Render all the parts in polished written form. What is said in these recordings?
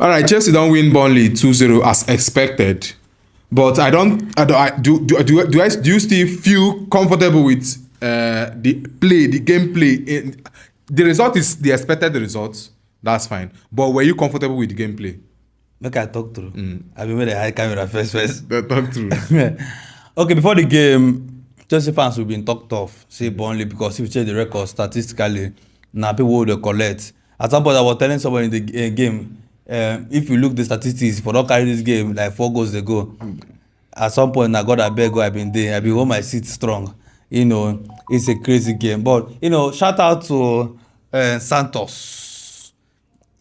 All right, Chelsea don't win Burnley 2-0 as expected, but do you still feel comfortable with the gameplay? The result is the expected result. That's fine. But were you comfortable with the gameplay? Make I talk through. I mean, the high camera first. Talk through. Okay, before the game, Chelsea fans will be talked off, say Burnley, because if you check the record statistically, now people will collect. At some point, I was telling someone in the game, if you look the statistics, for not carry this game, like 4 goals they go. At some point, I got a beg, I've been there, I've been hold my seat strong. You know, it's a crazy game. But, you know, shout out to Santos.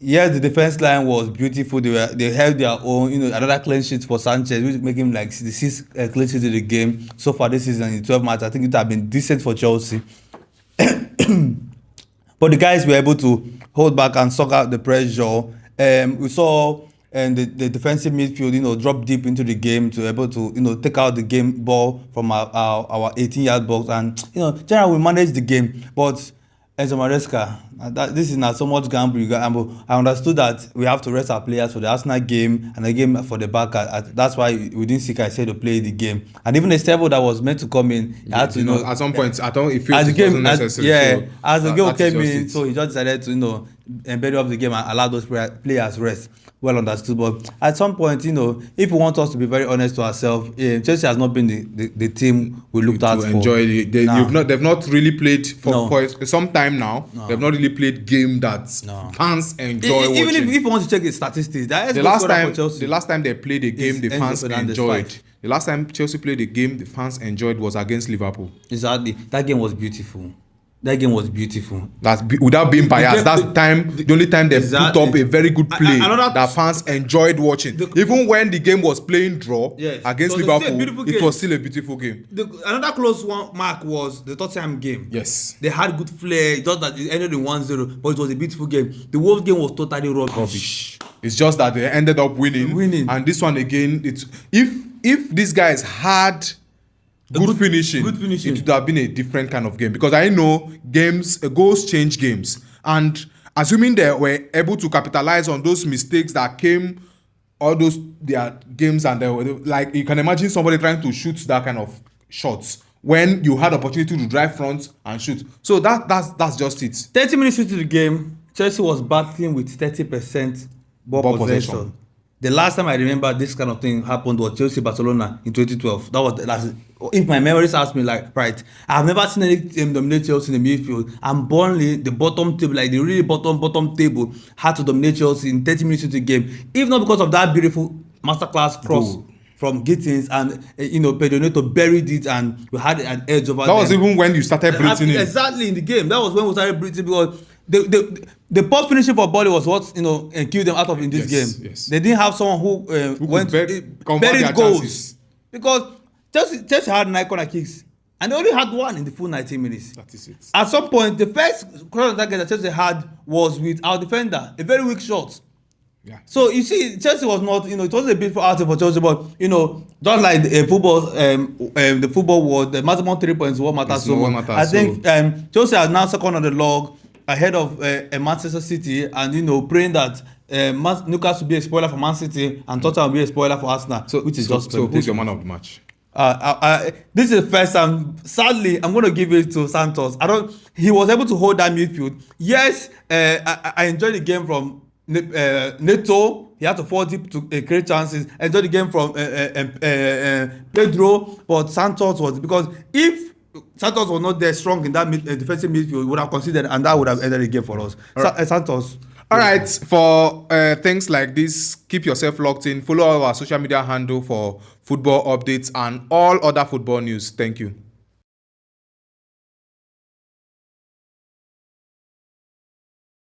Yes, the defense line was beautiful. They held their own. You know, another clean sheet for Sanchez, which make him like the 6 clean sheets in the game so far this season in 12 matches. I think it have been decent for Chelsea. But the guys were able to hold back and suck out the pressure. We saw the defensive midfield, you know, drop deep into the game to able to, you know, take out the game ball from our 18-yard box, and you know, generally we managed the game. But Enzo Maresca, this is not so much gamble. I understood that we have to rest our players for the Arsenal game and the game for the back. That's why we didn't see Caicedo to play the game. And even the Estevao that was meant to come in, had to, you know, at some point, I don't. It feels as the game, wasn't necessary. as the game came in, so he just decided to, you know, embed up the game and allow those players rest. Well understood, but at some point, you know, if we want us to be very honest to ourselves, Chelsea has not been the team we looked at for. Enjoy they've not really played for some time now. No. They've not really played game that fans enjoy even watching. If you want to check the statistics, the last time they played a game the fans enjoyed. The last time Chelsea played a game the fans enjoyed was against Liverpool. Exactly, that game was beautiful. Without being biased, that's the only time they put up a very good play that fans enjoyed watching. Even when the game was playing draw against Liverpool, it was still a beautiful game. Another close one mark was the Tottenham game. Yes. They had good flair, just that it ended in 1-0, but it was a beautiful game. The Wolves game was totally rubbish. It's just that they ended up winning. And this one again, if these guys had good finishing, it would have been a different kind of game, because I know goals change games, and assuming they were able to capitalize on those mistakes that came, all those their games, and they were like, you can imagine somebody trying to shoot that kind of shots when you had opportunity to drive front and shoot. So that's just it. 30 minutes into the game, Chelsea was battling with 30% ball possession. The last time I remember this kind of thing happened was Chelsea-Barcelona in 2012. That was the last. If my memory serves me like right, I've never seen any team dominate Chelsea in the midfield. And Burnley, the bottom table, like the really bottom table, had to dominate Chelsea in 30 minutes into the game. If not because of that beautiful masterclass cross from Gittins, and you know, Pedro Neto buried it, and we had an edge over. That was even when you started breathing in. Exactly, in the game. That was when we started breathing, because the post finishing for Burnley was what, you know, killed them out of in this game. Yes. They didn't have someone who went buried goals chances. Because Chelsea had 9 corner kicks and they only had 1 in the full 90 minutes. That is it. At some point, the first cross attack that Chelsea had was with our defender, a very weak shot. Yeah. So you see, Chelsea was not, you know, it wasn't a beautiful outing for Chelsea, but you know, just like the football world, the maximum 3 points what matters so much. I think Chelsea are now second on the log, ahead of Manchester City, and you know, praying that Newcastle will be a spoiler for Man City and Tottenham will be a spoiler for Arsenal, which is just. So who's your man of the match? This is the first time. Sadly, I'm going to give it to Santos. He was able to hold that midfield. Yes, I enjoyed the game from Neto. He had to fall deep to create chances. I enjoyed the game from Pedro, but Santos was, because if Santos was not there strong in that defensive midfield, we would have considered, and that would have ended the game for us. Santos. All right, for things like this, keep yourself locked in. Follow our social media handle for football updates and all other football news. Thank you.